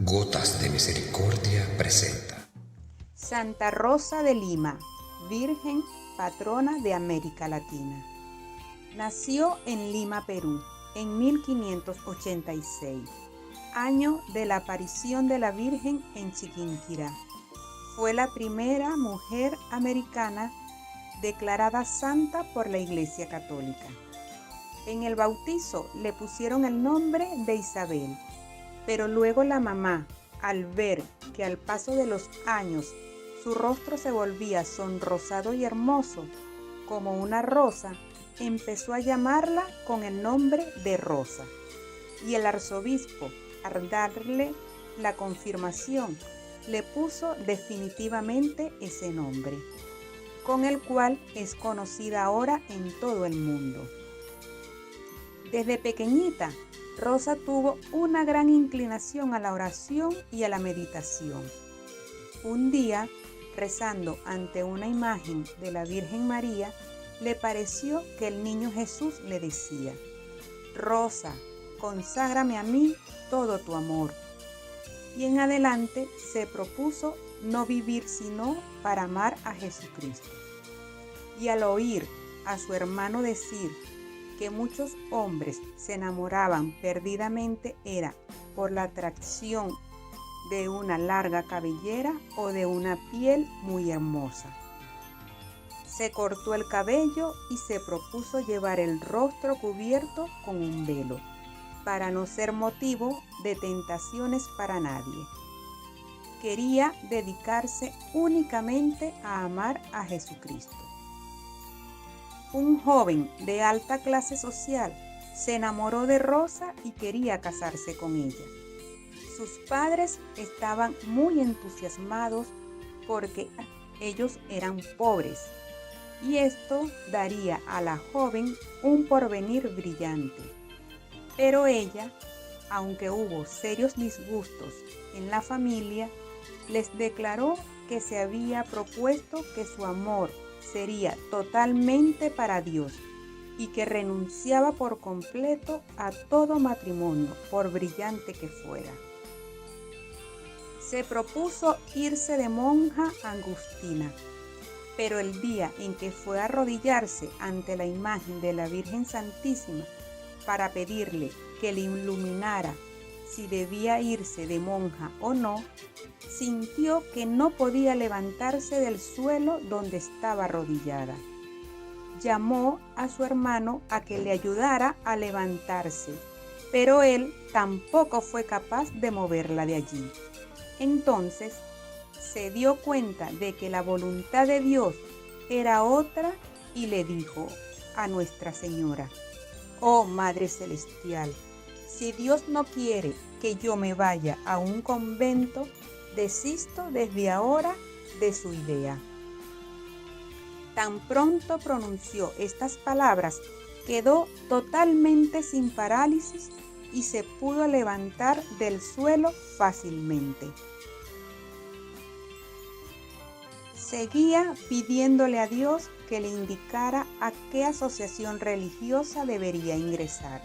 Gotas de Misericordia presenta Santa Rosa de Lima, Virgen patrona de América Latina. Nació en Lima, Perú, en 1586, año de la aparición de la Virgen en Chiquinquirá. Fue la primera mujer americana declarada santa por la Iglesia Católica. En el bautizo le pusieron el nombre de Isabel, pero luego la mamá, al ver que al paso de los años su rostro se volvía sonrosado y hermoso, como una rosa, empezó a llamarla con el nombre de Rosa. Y el arzobispo, al darle la confirmación, le puso definitivamente ese nombre, con el cual es conocida ahora en todo el mundo. Desde pequeñita, Rosa tuvo una gran inclinación a la oración y a la meditación. Un día, rezando ante una imagen de la Virgen María, le pareció que el niño Jesús le decía: «Rosa, conságrame a mí todo tu amor». Y en adelante se propuso no vivir sino para amar a Jesucristo. Y al oír a su hermano decir que muchos hombres se enamoraban perdidamente era por la atracción de una larga cabellera o de una piel muy hermosa. Se cortó el cabello y se propuso llevar el rostro cubierto con un velo, para no ser motivo de tentaciones para nadie. Quería dedicarse únicamente a amar a Jesucristo. Un joven de alta clase social se enamoró de Rosa y quería casarse con ella. Sus padres estaban muy entusiasmados porque ellos eran pobres y esto daría a la joven un porvenir brillante. Pero ella, aunque hubo serios disgustos en la familia, les declaró que se había propuesto que su amor sería totalmente para Dios y que renunciaba por completo a todo matrimonio, por brillante que fuera. Se propuso irse de monja agustina, pero el día en que fue a arrodillarse ante la imagen de la Virgen Santísima para pedirle que le iluminara si debía irse de monja o no, sintió que no podía levantarse del suelo donde estaba arrodillada. Llamó a su hermano a que le ayudara a levantarse, pero él tampoco fue capaz de moverla de allí. Entonces se dio cuenta de que la voluntad de Dios era otra y le dijo a Nuestra Señora: «Oh Madre Celestial, si Dios no quiere que yo me vaya a un convento, desisto desde ahora de su idea». Tan pronto pronunció estas palabras, quedó totalmente sin parálisis y se pudo levantar del suelo fácilmente. Seguía pidiéndole a Dios que le indicara a qué asociación religiosa debería ingresar.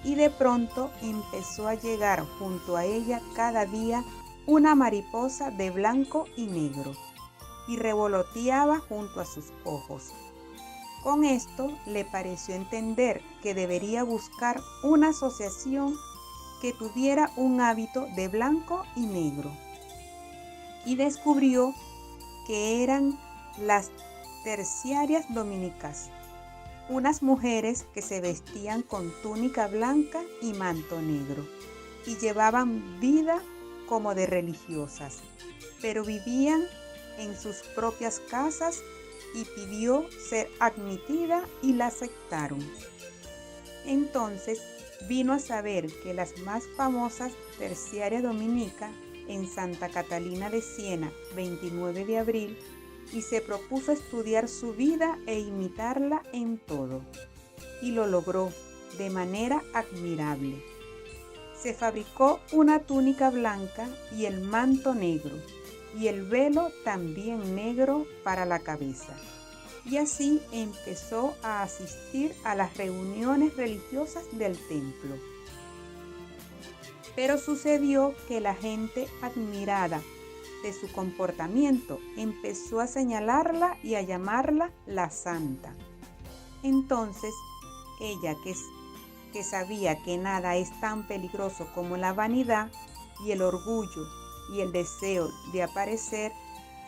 Y de pronto empezó a llegar junto a ella cada día una mariposa de blanco y negro, y revoloteaba junto a sus ojos. Con esto le pareció entender que debería buscar una asociación que tuviera un hábito de blanco y negro, y descubrió que eran las terciarias dominicas, unas mujeres que se vestían con túnica blanca y manto negro y llevaban vida como de religiosas, pero vivían en sus propias casas, y pidió ser admitida y la aceptaron. Entonces vino a saber que las más famosas terciarias dominicas en Santa Catalina de Siena, 29 de abril, y se propuso estudiar su vida e imitarla en todo. Y lo logró de manera admirable. Se fabricó una túnica blanca y el manto negro, y el velo también negro para la cabeza. Y así empezó a asistir a las reuniones religiosas del templo. Pero sucedió que la gente, admirada de su comportamiento, empezó a señalarla y a llamarla la santa. Entonces, ella, que sabía que nada es tan peligroso como la vanidad y el orgullo y el deseo de aparecer,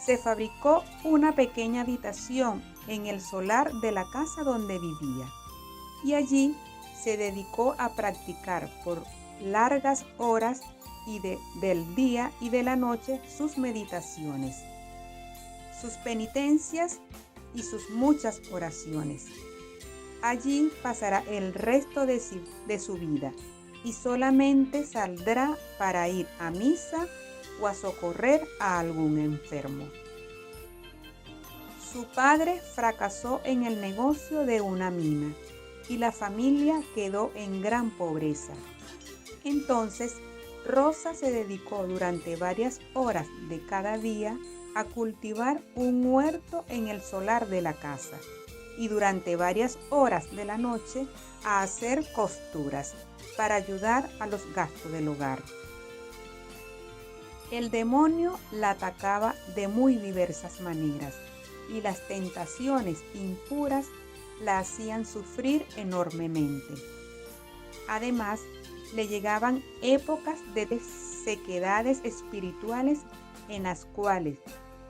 se fabricó una pequeña habitación en el solar de la casa donde vivía, y allí se dedicó a practicar por largas horas del día y de la noche sus meditaciones, sus penitencias y sus muchas oraciones. Allí pasará el resto de su vida y solamente saldrá para ir a misa o a socorrer a algún enfermo. Su padre fracasó en el negocio de una mina y la familia quedó en gran pobreza. Entonces, Rosa se dedicó durante varias horas de cada día a cultivar un huerto en el solar de la casa y durante varias horas de la noche a hacer costuras para ayudar a los gastos del hogar. El demonio la atacaba de muy diversas maneras y las tentaciones impuras la hacían sufrir enormemente. Además, le llegaban épocas de sequedades espirituales en las cuales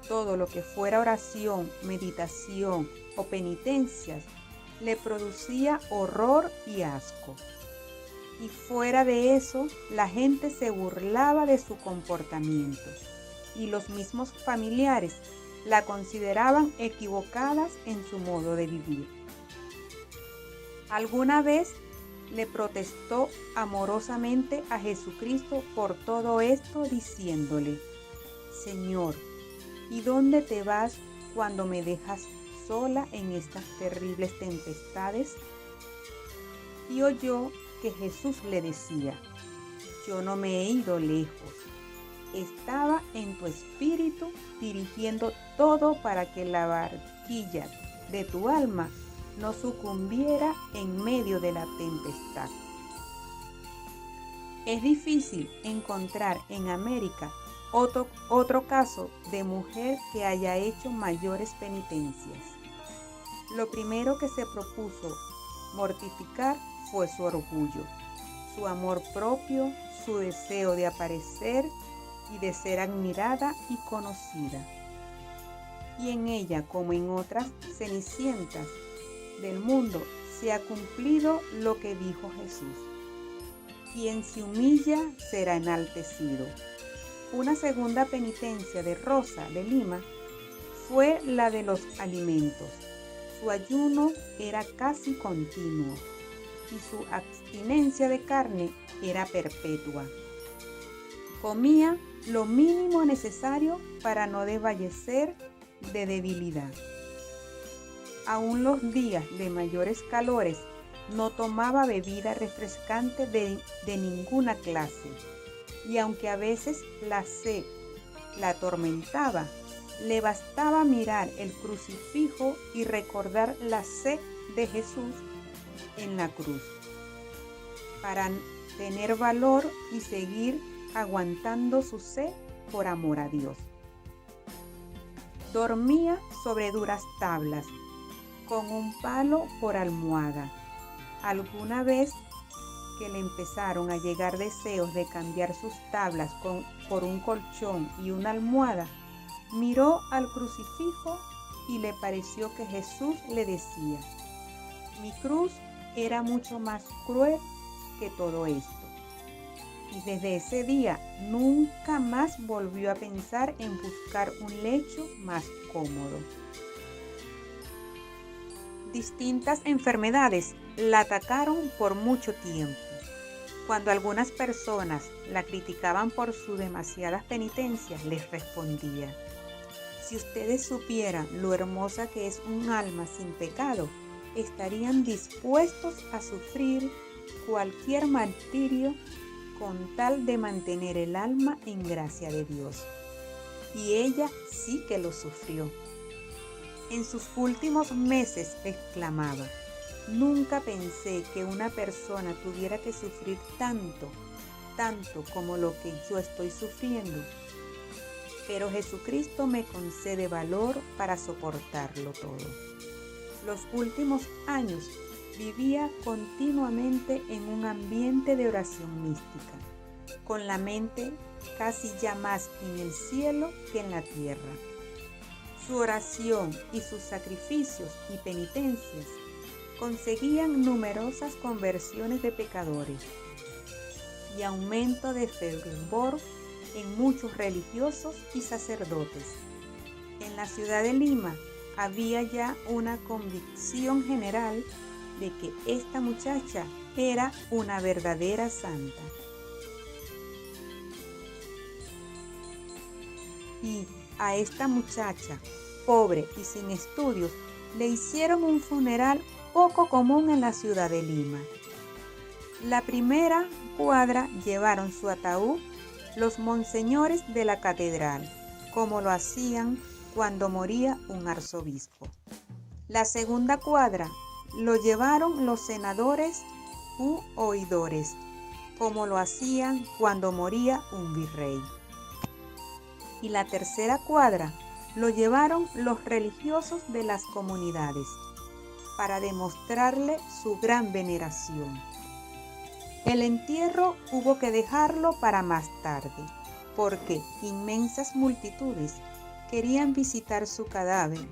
todo lo que fuera oración, meditación o penitencias le producía horror y asco. Y fuera de eso, la gente se burlaba de su comportamiento y los mismos familiares la consideraban equivocadas en su modo de vivir. Alguna vez le protestó amorosamente a Jesucristo por todo esto, diciéndole: Señor, ¿y dónde te vas cuando me dejas sola en estas terribles tempestades? Y oyó que Jesús le decía: yo no me he ido lejos, estaba en tu espíritu dirigiendo todo para que la barquilla de tu alma no sucumbiera en medio de la tempestad. Es difícil encontrar en América otro caso de mujer que haya hecho mayores penitencias. Lo primero que se propuso mortificar fue su orgullo, su amor propio, su deseo de aparecer y de ser admirada y conocida. Y en ella, como en otras cenicientas del mundo, se ha cumplido lo que dijo Jesús: quien se humilla será enaltecido. Una segunda penitencia de Rosa de Lima fue la de los alimentos. Su ayuno era casi continuo y su abstinencia de carne era perpetua. Comía lo mínimo necesario para no desfallecer de debilidad. Aún los días de mayores calores no tomaba bebida refrescante de ninguna clase, y aunque a veces la sed la atormentaba, le bastaba mirar el crucifijo y recordar la sed de Jesús en la cruz para tener valor y seguir aguantando su sed por amor a Dios. Dormía sobre duras tablas, con un palo por almohada. Alguna vez que le empezaron a llegar deseos de cambiar sus tablas por un colchón y una almohada, miró al crucifijo y le pareció que Jesús le decía: mi cruz era mucho más cruel que todo esto. Y desde ese día nunca más volvió a pensar en buscar un lecho más cómodo. Distintas enfermedades la atacaron por mucho tiempo. Cuando algunas personas la criticaban por sus demasiadas penitencias, les respondía: si ustedes supieran lo hermosa que es un alma sin pecado, estarían dispuestos a sufrir cualquier martirio con tal de mantener el alma en gracia de Dios. Y ella sí que lo sufrió. En sus últimos meses exclamaba: nunca pensé que una persona tuviera que sufrir tanto tanto como lo que yo estoy sufriendo, pero Jesucristo me concede valor para soportarlo todo. Los últimos años vivía continuamente en un ambiente de oración mística, con la mente casi ya más en el cielo que en la tierra. Su oración y sus sacrificios y penitencias conseguían numerosas conversiones de pecadores y aumento de fervor en muchos religiosos y sacerdotes. En la ciudad de Lima había ya una convicción general de que esta muchacha era una verdadera santa. Y a esta muchacha, pobre y sin estudios, le hicieron un funeral poco común en la ciudad de Lima. La primera cuadra llevaron su ataúd los monseñores de la catedral, como lo hacían cuando moría un arzobispo. La segunda cuadra lo llevaron los senadores u oidores, como lo hacían cuando moría un virrey. Y la tercera cuadra lo llevaron los religiosos de las comunidades, para demostrarle su gran veneración. El entierro hubo que dejarlo para más tarde, porque inmensas multitudes querían visitar su cadáver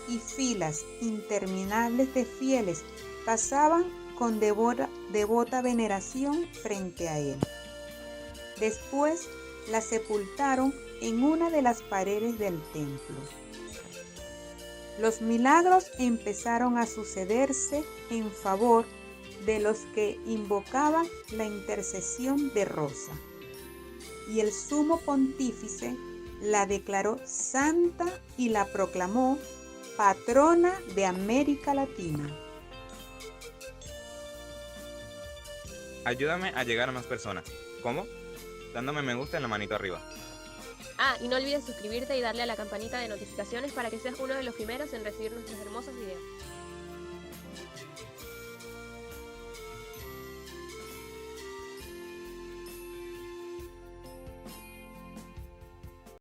y filas interminables de fieles pasaban con devota veneración frente a él. Después la sepultaron en una de las paredes del templo. Los milagros empezaron a sucederse en favor de los que invocaban la intercesión de Rosa, y el sumo pontífice la declaró santa y la proclamó patrona de América Latina. Ayúdame a llegar a más personas. ¿Cómo? Dándome me gusta en la manito arriba. Ah, y no olvides suscribirte y darle a la campanita de notificaciones para que seas uno de los primeros en recibir nuestros hermosos videos.